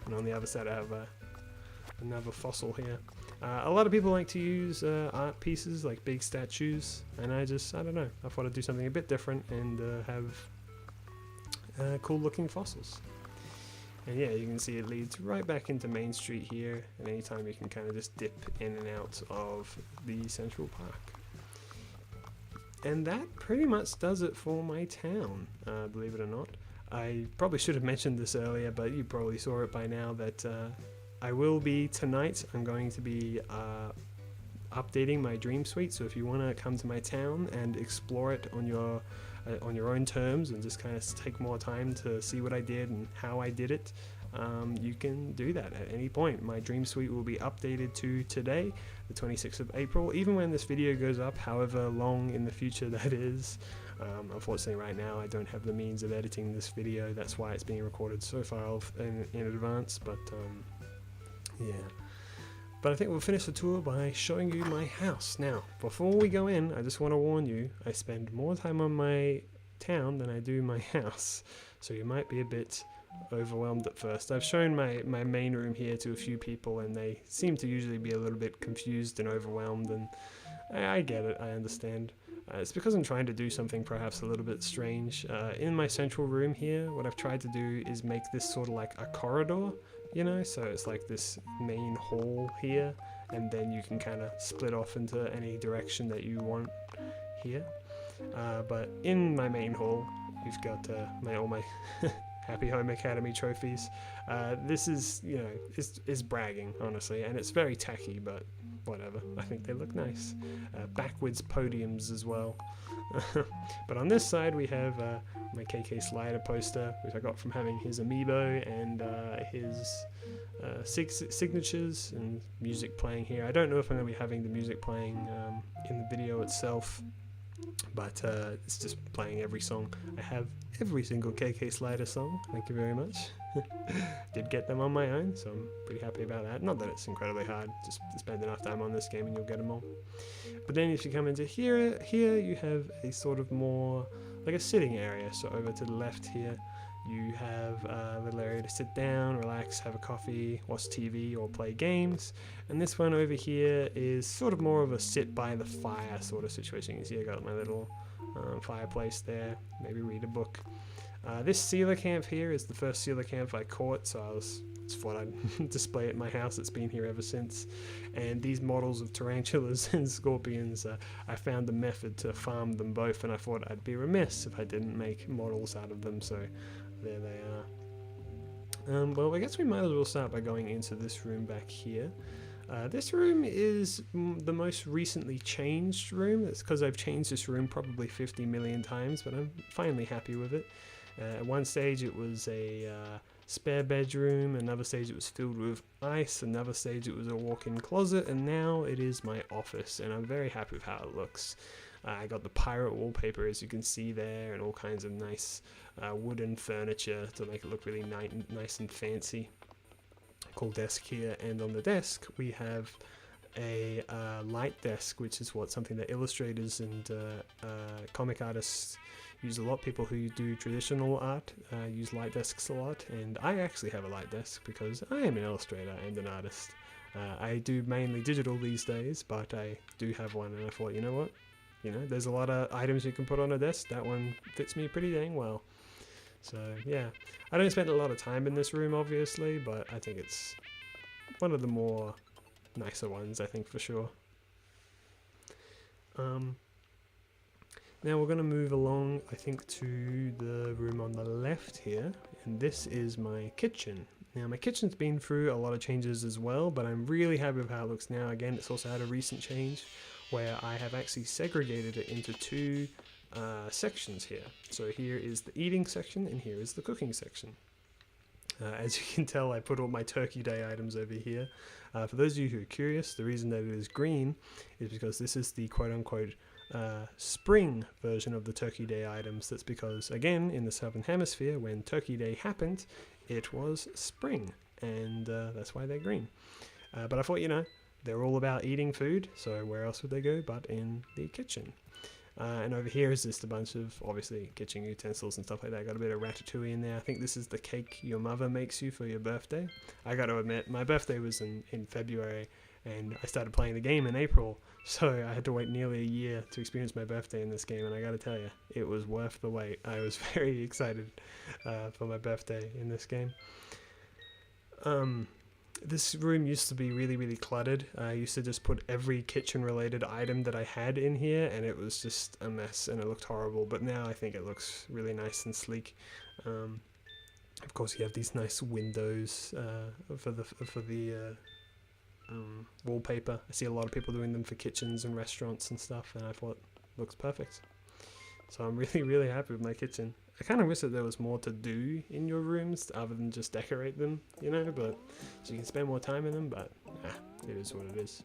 Speaker 1: And on the other side, I have another fossil here. A lot of people like to use art pieces like big statues, and I don't know, I thought I'd do something a bit different and have cool looking fossils. And yeah, you can see it leads right back into Main Street here, and anytime you can kind of just dip in and out of the Central Park. And that pretty much does it for my town, believe it or not. I probably should have mentioned this earlier, but you probably saw it by now that I will be tonight. I'm going to be updating my Dream Suite. So if you want to come to my town and explore it on your own terms and just kind of take more time to see what I did and how I did it, you can do that at any point. My Dream Suite will be updated to today, the 26th of April, even when this video goes up, however long in the future that is. Unfortunately right now I don't have the means of editing this video. That's why it's being recorded so far in advance, but yeah. But I think we'll finish the tour by showing you my house. Now, before we go in, I just want to warn you, I spend more time on my town than I do my house, so you might be a bit overwhelmed at first. I've shown my main room here to a few people, and they seem to usually be a little bit confused and overwhelmed, and I get it, I understand. It's because I'm trying to do something perhaps a little bit strange. In my central room here, what I've tried to do is make this sort of like a corridor, you know, so it's like this main hall here, and then you can kind of split off into any direction that you want here. But in my main hall, we've got all my Happy Home Academy trophies. This is, you know, is bragging, honestly, and it's very tacky, but whatever. I think they look nice. Backwards podiums as well. But on this side we have my KK Slider poster, which I got from having his amiibo and his signatures and music playing here. I don't know if I'm going to be having the music playing in the video itself, but it's just playing every song. I have every single KK Slider song, thank you very much. Did get them on my own, so I'm pretty happy about that. Not that it's incredibly hard, just spend enough time on this game and you'll get them all. But then if you come into here you have a sort of more like a sitting area. So over to the left here you have a little area to sit down, relax, have a coffee, watch TV or play games. And this one over here is sort of more of a sit by the fire sort of situation. You can see I got my little fireplace there, maybe read a book. This sealer camp here is the first sealer camp I caught, so I just thought I'd display it in my house. It's been here ever since. And these models of tarantulas and scorpions, I found the method to farm them both, and I thought I'd be remiss if I didn't make models out of them, so there they are. Well, I guess we might as well start by going into this room back here. This room is the most recently changed room. That's because I've changed this room probably 50 million times, but I'm finally happy with it. At one stage it was a spare bedroom, another stage it was filled with ice, another stage it was a walk-in closet, and now it is my office, and I'm very happy with how it looks. I got the pirate wallpaper, as you can see there, and all kinds of nice wooden furniture to make it look really nice and fancy. Cool desk here, and on the desk we have a light desk, which is something that illustrators and comic artists use a lot. People who do traditional art use light desks a lot, and I actually have a light desk because I am an illustrator and an artist. I do mainly digital these days, but I do have one, and I thought, you know what, there's a lot of items you can put on a desk. That one fits me pretty dang well. So yeah, I don't spend a lot of time in this room obviously, but I think it's one of the more nicer ones, I think, for sure. Now we're going to move along, I think, to the room on the left here, and this is my kitchen. Now my kitchen's been through a lot of changes as well, but I'm really happy with how it looks now. Again, it's also had a recent change where I have actually segregated it into two sections here. So here is the eating section and here is the cooking section. As you can tell, I put all my Turkey Day items over here. For those of you who are curious, the reason that it is green is because this is the quote-unquote spring version of the Turkey Day items. That's because, again, in the Southern Hemisphere, when Turkey Day happened, it was spring, and that's why they're green. But I thought, they're all about eating food, so where else would they go but in the kitchen? And over here is just a bunch of, obviously, kitchen utensils and stuff like that. Got a bit of ratatouille in there. I think this is the cake your mother makes you for your birthday. I got to admit, my birthday was in February, and I started playing the game in April, so I had to wait nearly a year to experience my birthday in this game, and I got to tell you, it was worth the wait. I was very excited for my birthday in this game. This room used to be really, really cluttered. I used to just put every kitchen-related item that I had in here, and it was just a mess, and it looked horrible. But now I think it looks really nice and sleek. Of course, you have these nice windows for the wallpaper. I see a lot of people doing them for kitchens and restaurants and stuff, and I thought it looks perfect. So I'm really, really happy with my kitchen. I kind of wish that there was more to do in your rooms other than just decorate them, but so you can spend more time in them, but it is what it is.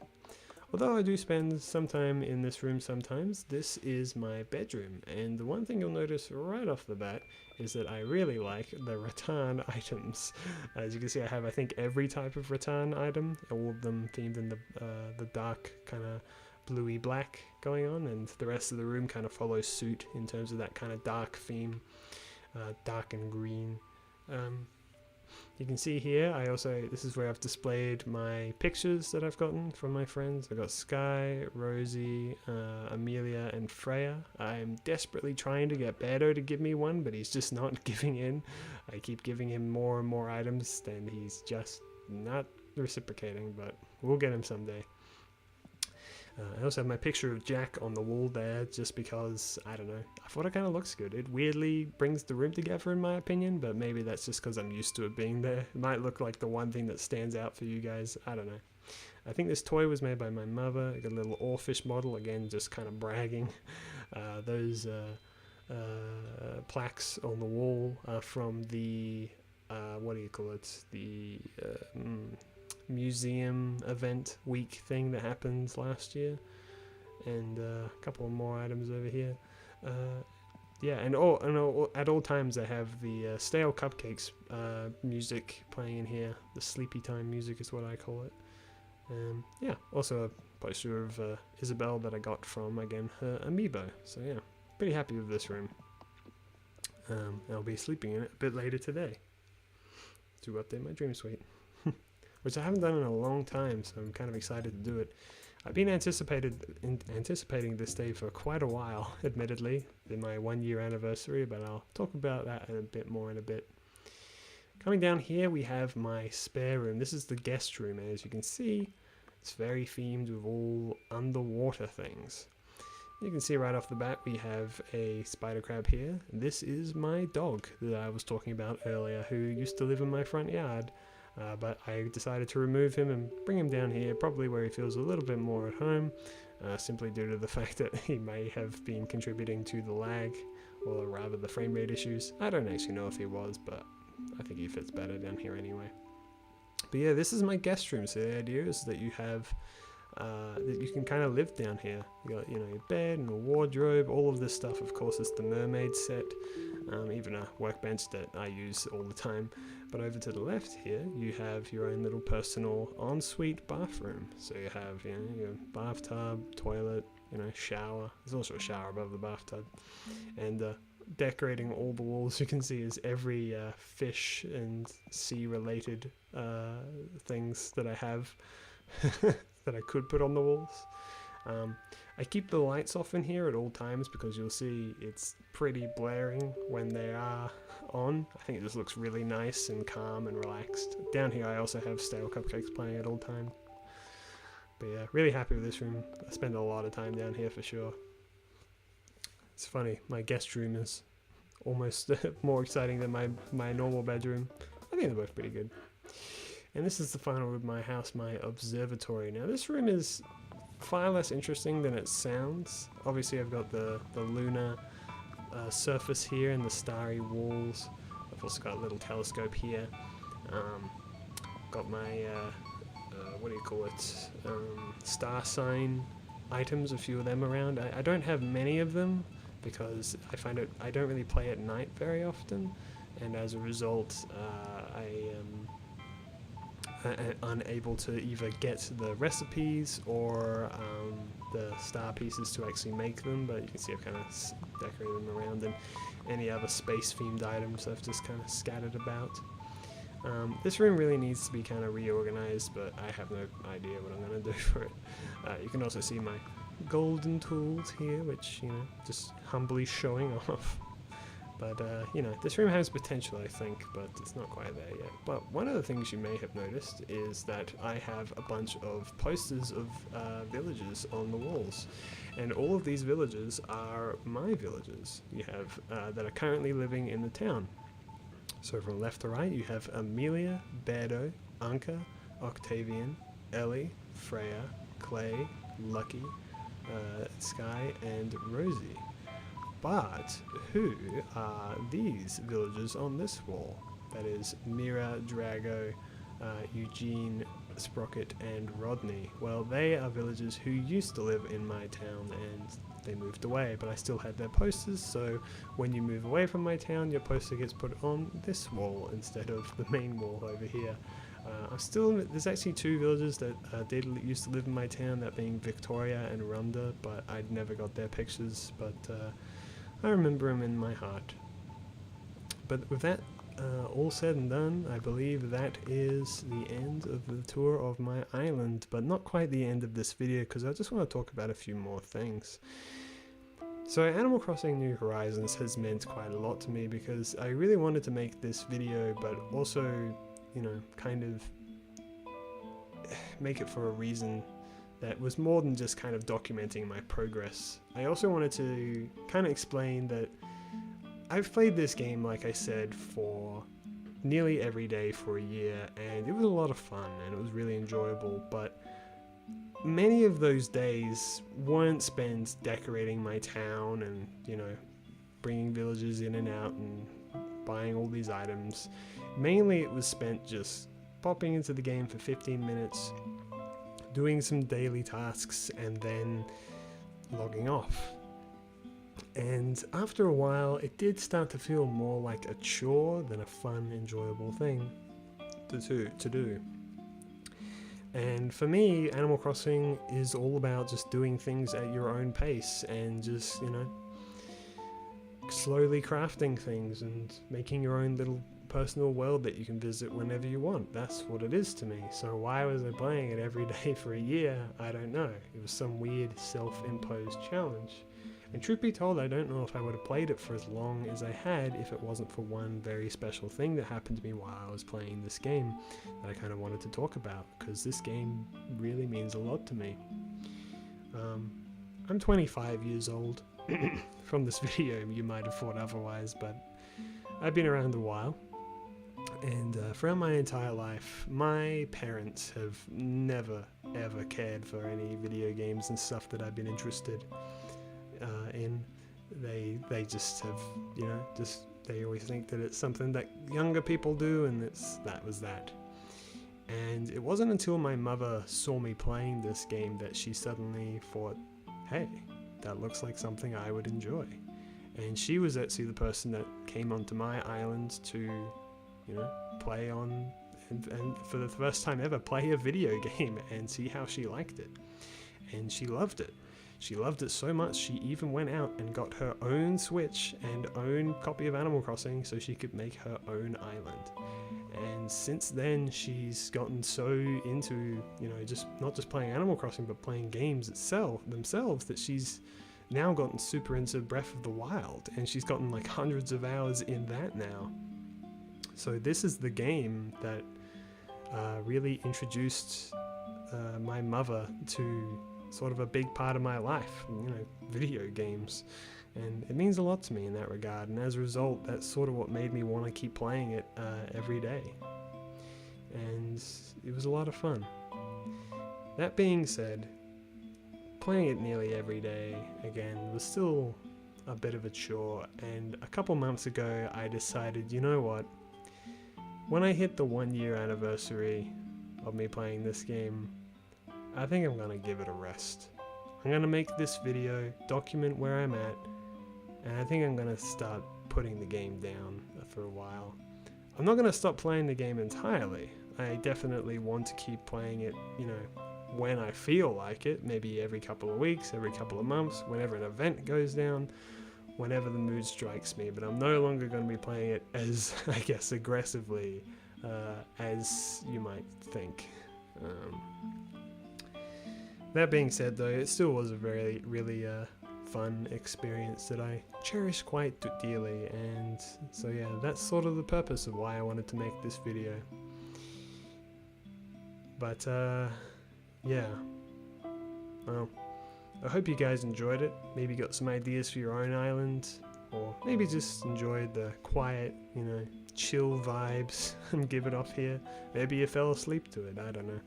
Speaker 1: Although I do spend some time in this room sometimes, this is my bedroom, and the one thing you'll notice right off the bat is that I really like the rattan items. As you can see, I have, I think, every type of rattan item, all of them themed in the dark kind of bluey black going on, and the rest of the room kind of follows suit in terms of that kind of dark theme, dark and green. You can see here, this is where I've displayed my pictures that I've gotten from my friends. I've got Sky, Rosie, Amelia, and Freya. I'm desperately trying to get Beto to give me one, but he's just not giving in. I keep giving him more and more items, and he's just not reciprocating, but we'll get him someday. I also have my picture of Jack on the wall there, just because, I don't know, I thought it kind of looks good. It weirdly brings the room together in my opinion, but maybe that's just because I'm used to it being there. It might look like the one thing that stands out for you guys, I don't know. I think this toy was made by my mother. I got a little oarfish model, again, just kind of bragging. Those plaques on the wall are from the, what do you call it, the museum event week thing that happened last year, and a couple of more items over here. Yeah, and at all times I have the stale cupcakes music playing in here. The sleepy time music is what I call it. Yeah, also a poster of Isabel that I got from, again, her amiibo. So yeah, pretty happy with this room. I'll be sleeping in it a bit later today to update my dream suite, which I haven't done in a long time, so I'm kind of excited to do it. I've been anticipating this day for quite a while, admittedly, in my 1-year anniversary, but I'll talk about that a bit more in a bit. Coming down here, we have my spare room. This is the guest room, and as you can see, it's very themed with all underwater things. You can see right off the bat, we have a spider crab here. This is my dog that I was talking about earlier, who used to live in my front yard. But I decided to remove him and bring him down here, probably where he feels a little bit more at home, simply due to the fact that he may have been contributing to the lag, or rather the frame rate issues. I don't actually know if he was, but I think he fits better down here anyway. But yeah, this is my guest room, so the idea is that you have that you can kind of live down here. You got, you know, your bed and a wardrobe, all of this stuff. Of course, it's the mermaid set, even a workbench that I use all the time. But over to the left here, you have your own little personal ensuite bathroom. So you have, you know, your bathtub, toilet, you know, shower. There's also a shower above the bathtub, and decorating all the walls you can see is every fish and sea related things that I have. That I could put on the walls. I keep the lights off in here at all times because you'll see it's pretty blaring when they are on. I think it just looks really nice and calm and relaxed. Down here I also have stale cupcakes playing at all times. But yeah, really happy with this room. I spend a lot of time down here for sure. It's funny, my guest room is almost more exciting than my normal bedroom. I think they're both pretty good. And this is the final room of my house, my observatory. Now this room is far less interesting than it sounds. Obviously I've got the lunar surface here and the starry walls. I've also got a little telescope here. Got my, what do you call it, star sign items, a few of them around. I don't have many of them because I don't really play at night very often. And as a result, I am unable to either get the recipes or the star pieces to actually make them, but you can see I've kind of decorated them around, and any other space themed items I've just kind of scattered about. This room really needs to be kind of reorganized, but I have no idea what I'm going to do for it. You can also see my golden tools here, which, you know, just humbly showing off. But, you know, this room has potential, I think, but it's not quite there yet. But one of the things you may have noticed is that I have a bunch of posters of villages on the walls. And all of these villages are my villages you have that are currently living in the town. So from left to right, you have Amelia, Berto, Anka, Octavian, Ellie, Freya, Clay, Lucky, Sky, and Rosie. But who are these villagers on this wall? That is Mira, Drago, Eugene, Sprocket, and Rodney. Well, they are villagers who used to live in my town and they moved away, but I still had their posters, so when you move away from my town, your poster gets put on this wall instead of the main wall over here. There's actually two villagers that used to live in my town, that being Victoria and Runda, but I'd never got their pictures, but I remember them in my heart. But with that all said and done, I believe that is the end of the tour of my island, but not quite the end of this video, because I just want to talk about a few more things. So Animal Crossing New Horizons has meant quite a lot to me, because I really wanted to make this video, but also, you know, kind of make it for a reason that was more than just kind of documenting my progress. I also wanted to kind of explain that I've played this game, like I said, for nearly every day for a year, and it was a lot of fun and it was really enjoyable, but many of those days weren't spent decorating my town and, you know, bringing villagers in and out and buying all these items. Mainly it was spent just popping into the game for 15 minutes, doing some daily tasks, and then logging off. And after a while, it did start to feel more like a chore than a fun, enjoyable thing to do. And for me, Animal Crossing is all about just doing things at your own pace and just, you know, slowly crafting things and making your own little personal world that you can visit whenever you want. That's what it is to me. So why was I playing it every day for a year? I don't know. It was some weird self-imposed challenge. And truth be told, I don't know if I would have played it for as long as I had if it wasn't for one very special thing that happened to me while I was playing this game that I kind of wanted to talk about, because this game really means a lot to me. I'm 25 years old. From this video you might have thought otherwise, but I've been around a while, and throughout my entire life my parents have never ever cared for any video games and stuff that I've been interested in. They just have, you know, they always think that it's something that younger people do, and that was that. And it wasn't until my mother saw me playing this game that she suddenly thought, hey, that looks like something I would enjoy. And she was actually the person that came onto my island to, you know, play on and for the first time ever play a video game and see how she liked it. And she loved it. She loved it so much she even went out and got her own Switch and own copy of Animal Crossing so she could make her own island. And since then she's gotten so into, you know, just not just playing Animal Crossing but playing games themselves that she's now gotten super into Breath of the Wild, and she's gotten like hundreds of hours in that now. So this is the game that really introduced my mother to sort of a big part of my life, you know, video games, and it means a lot to me in that regard. And as a result, that's sort of what made me want to keep playing it every day, and it was a lot of fun. That being said, playing it nearly every day again was still a bit of a chore, and a couple months ago I decided, you know what, when I hit the 1 year anniversary of me playing this game, I think I'm gonna give it a rest. I'm gonna make this video, document where I'm at, and I think I'm gonna start putting the game down for a while. I'm not gonna stop playing the game entirely. I definitely want to keep playing it, you know, when I feel like it, maybe every couple of weeks, every couple of months, whenever an event goes down, whenever the mood strikes me, but I'm no longer going to be playing it as, I guess, aggressively as you might think. That being said, though, it still was a really fun experience that I cherish quite dearly, and so yeah, that's sort of the purpose of why I wanted to make this video. But yeah, well, I hope you guys enjoyed it, maybe got some ideas for your own island, or maybe just enjoyed the quiet, you know, chill vibes and give it off here. Maybe you fell asleep to it, I don't know.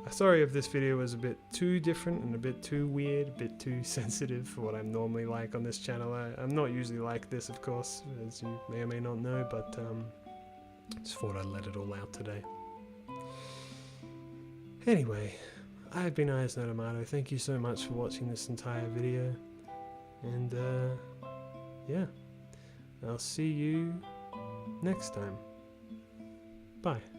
Speaker 1: Sorry if this video was a bit too different and a bit too weird, a bit too sensitive for what I'm normally like on this channel. I'm not usually like this, of course, as you may or may not know, but just thought I'd let it all out today. Anyway, I've been Ihasnotomato. Thank you so much for watching this entire video, and yeah, I'll see you next time. Bye.